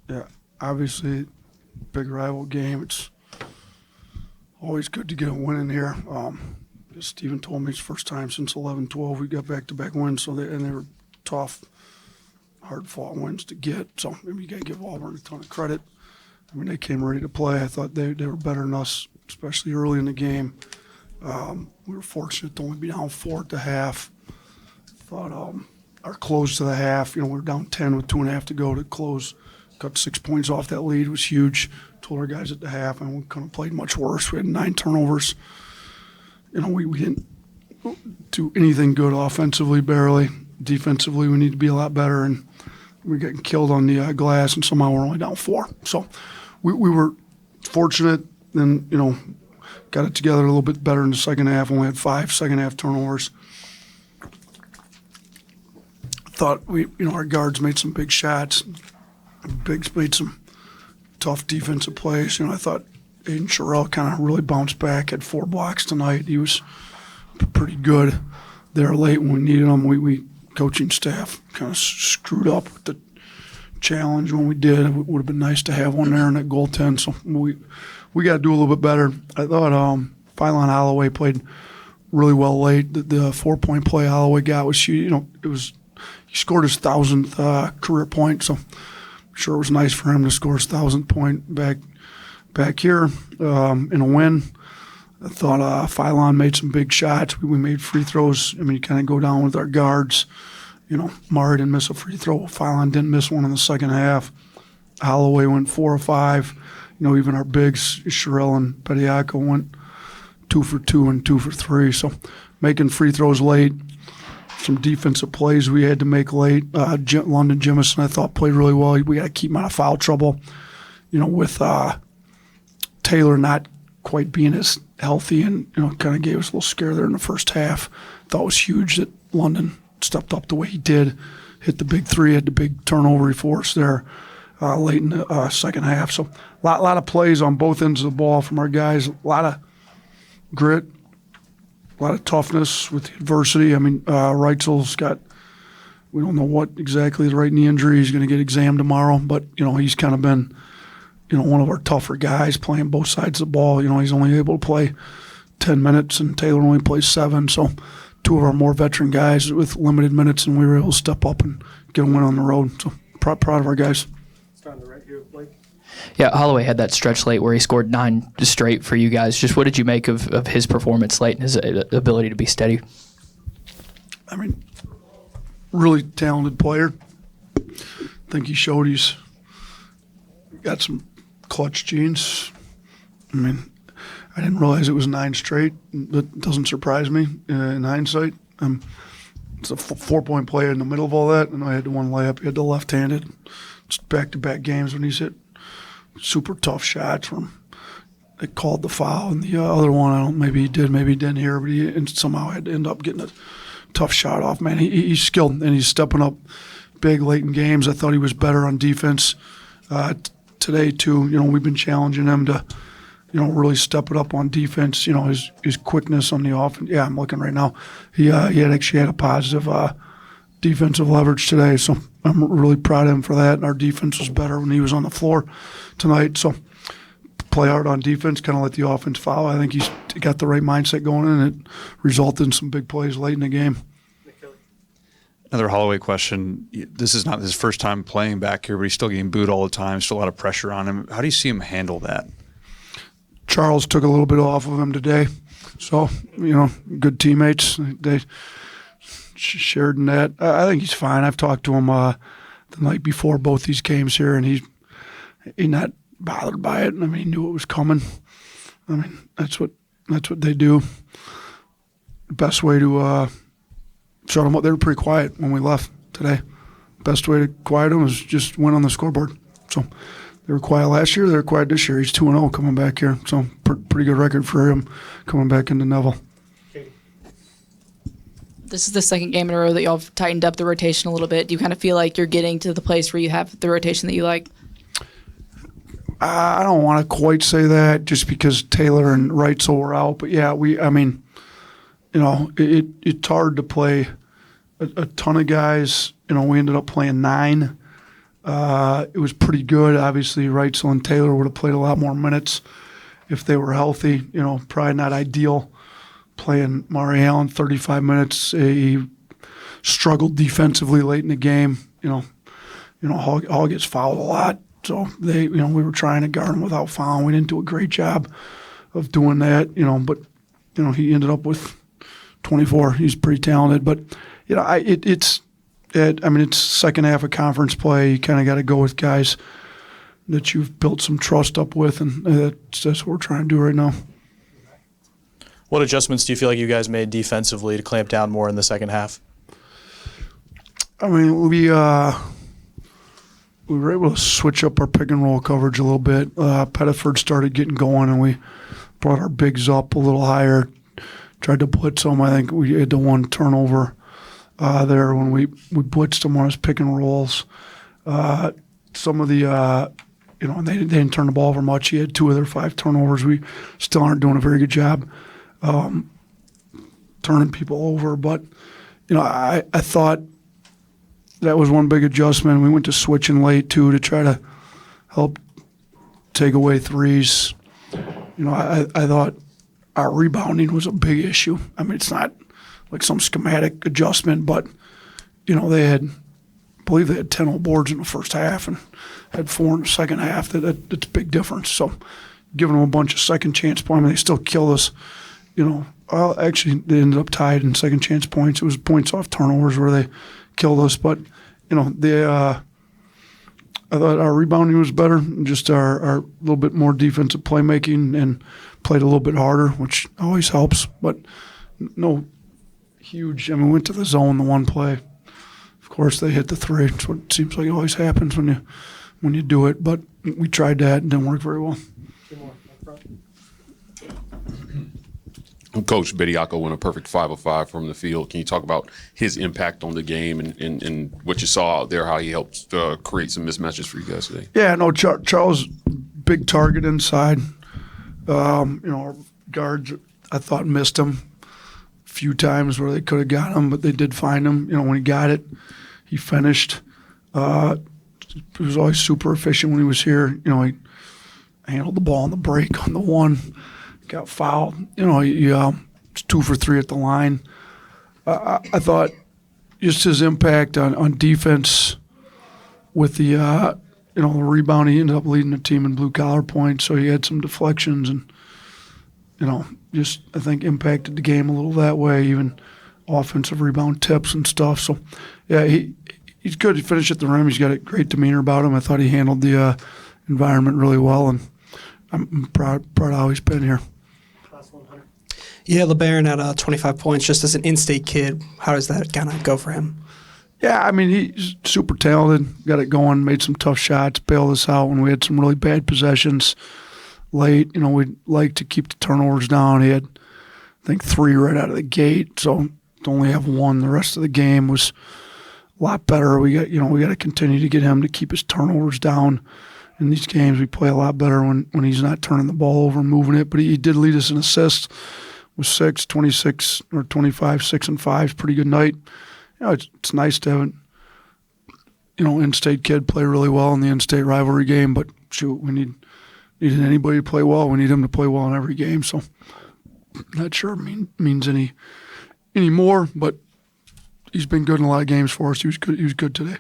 Yeah, obviously, big rival game. It's always good to get a win in here. As Steven told me, it's first time since 11-12 we got back-to-back wins, and they were tough, hard-fought wins to get. So maybe you got to give Auburn a ton of credit. I mean, they came ready to play. I thought they were better than us, especially early in the game. We were fortunate to only be down 4 at the half. Thought our close to the half, we were down 10 with 2.5 to go to close. Cut 6 points off that lead. It was huge. Told our guys at the half, and we couldn't have played much worse. We had 9 turnovers. We didn't do anything good offensively, barely. Defensively, we need to be a lot better, and we're getting killed on the glass, and somehow we're only down 4. So we were fortunate, and, got it together a little bit better in the second half. Only had 5 second-half turnovers. Thought our guards made some big shots. Biggs made some tough defensive plays. I thought Aiden Sherrill kind of really bounced back, had 4 blocks tonight. He was pretty good there late when we needed him. We coaching staff kind of screwed up with the challenge when we did. It would have been nice to have one there in that goaltend. So we got to do a little bit better. I thought Phylon Holloway played really well late. The 4-point play Holloway got was huge. He scored his 1,000th career point. So I'm sure it was nice for him to score his 1,000th point back here in a win. I thought Phylon made some big shots. We made free throws. I mean, you kind of go down with our guards. Murray didn't miss a free throw. Phylon didn't miss one in the second half. Holloway went 4 or 5. Even our bigs, Sherrill and Pediaco, went 2 for 2 and 2 for 3. So making free throws late. Some defensive plays we had to make late. London Jimison, I thought, played really well. We got to keep him out of foul trouble. With Taylor not quite being as healthy, and kind of gave us a little scare there in the first half. Thought it was huge that London stepped up the way he did, hit the big 3, had the big turnover he forced there late in the second half. So a lot of plays on both ends of the ball from our guys. A lot of grit, a lot of toughness with the adversity. I mean, Reitzel's got, we don't know what exactly the right knee injury. He's going to get examined tomorrow, but he's kind of been one of our tougher guys playing both sides of the ball. He's only able to play 10 minutes, and Taylor only plays 7. So 2 of our more veteran guys with limited minutes, and we were able to step up and get a win on the road. So proud of our guys. On the right here, Blake. Yeah, Holloway had that stretch late where he scored 9 straight for you guys. Just what did you make of his performance late and his ability to be steady? I mean, really talented player. I think he showed he's got some clutch genes. I mean, I didn't realize it was 9 straight. That doesn't surprise me in hindsight. It's a 4-point play in the middle of all that, and I had the one layup. He had the left-handed. Just back-to-back games when he's hit super tough shots from. They called the foul, and the other one, maybe he did, maybe he didn't hear, but he somehow had to end up getting a tough shot off. Man, he's skilled, and he's stepping up big late in games. I thought he was better on defense today too. We've been challenging him to, really step it up on defense. His quickness on the offense. Yeah, I'm looking right now. He actually had a positive defensive leverage today, so I'm really proud of him for that. And our defense was better when he was on the floor tonight. So play hard on defense, kind of let the offense foul. I think he's got the right mindset going, and it resulted in some big plays late in the game. Another Holloway question. This is not his first time playing back here, but he's still getting booed all the time. Still a lot of pressure on him. How do you see him handle that? Charles took a little bit off of him today. So, good teammates. They shared in that. I think he's fine. I've talked to him the night before both these games here, and he's not bothered by it. I mean, he knew it was coming. I mean, that's what they do. The best way to shut them up. They were pretty quiet when we left today. Best way to quiet them is just win on the scoreboard. So they were quiet last year. They're quiet this year. He's 2-0 coming back here. So pretty good record for him coming back into Neville. This is the second game in a row that y'all have tightened up the rotation a little bit. Do you kind of feel like you're getting to the place where you have the rotation that you like? I don't want to quite say that just because Taylor and Reitzel were out. But, yeah, it's hard to play a ton of guys. We ended up playing 9 It was pretty good. Obviously, Reitzel and Taylor would have played a lot more minutes if they were healthy. Probably not ideal playing Maury Allen 35 minutes. He struggled defensively late in the game. Hall gets fouled a lot, so we were trying to guard him without fouling. We didn't do a great job of doing that. But he ended up with 24. He's pretty talented, but it's second half of conference play. You kind of got to go with guys that you've built some trust up with, and that's what we're trying to do right now. What adjustments do you feel like you guys made defensively to clamp down more in the second half? I mean, we were able to switch up our pick and roll coverage a little bit. Pettiford started getting going, and we brought our bigs up a little higher. Tried to blitz them. I think we had the one turnover there when we blitzed them on his pick and rolls. Some of the they didn't turn the ball over much. He had 2 of their 5 turnovers. We still aren't doing a very good job turning people over. But I thought that was one big adjustment. We went to switching late too to try to help take away threes. I thought our rebounding was a big issue. I mean, it's not like some schematic adjustment, but I believe they had 10 old boards in the first half and had 4 in the second half. That's a big difference. So giving them a bunch of second chance points, they still killed us. Actually, they ended up tied in second chance points. It was points off turnovers where they killed us, but I thought our rebounding was better, and just our little bit more defensive playmaking, and played a little bit harder, which always helps, but no huge. We went to the zone the one play. Of course, they hit the 3. It's what it seems like always happens when you do it, but we tried that and didn't work very well. 2 more up front. Coach Bediako went a perfect 5 of 5 from the field. Can you talk about his impact on the game and what you saw out there, how he helped create some mismatches for you guys today? Yeah, no, Charles, big target inside. Our guards, I thought, missed him a few times where they could have got him, but they did find him. When he got it, he finished. He was always super efficient when he was here. He handled the ball on the break on the one. Got fouled. He was 2 for 3 at the line. I thought just his impact on defense with the the rebound. He ended up leading the team in blue collar points, so he had some deflections and just I think impacted the game a little that way. Even offensive rebound tips and stuff. So yeah, he's good. He finished at the rim. He's got a great demeanor about him. I thought he handled the environment really well, and I'm proud of how he's been here. Last one, Hunter. Yeah, LeBaron at 25 points. Just as an in-state kid, how does that kind of go for him? Yeah, he's super talented. Got it going. Made some tough shots. Bailed us out when we had some really bad possessions late. We'd like to keep the turnovers down. He had, I think, 3 right out of the gate. So to only have 1 the rest of the game was a lot better. We got to continue to get him to keep his turnovers down. In these games, we play a lot better when he's not turning the ball over and moving it. But he did lead us in assists with 6, 26 or 25, 6 and 5. Pretty good night. It's nice to have in-state kid play really well in the in-state rivalry game. But shoot, we needed anybody to play well. We need him to play well in every game. So not sure it means any more, but he's been good in a lot of games for us. He was good today.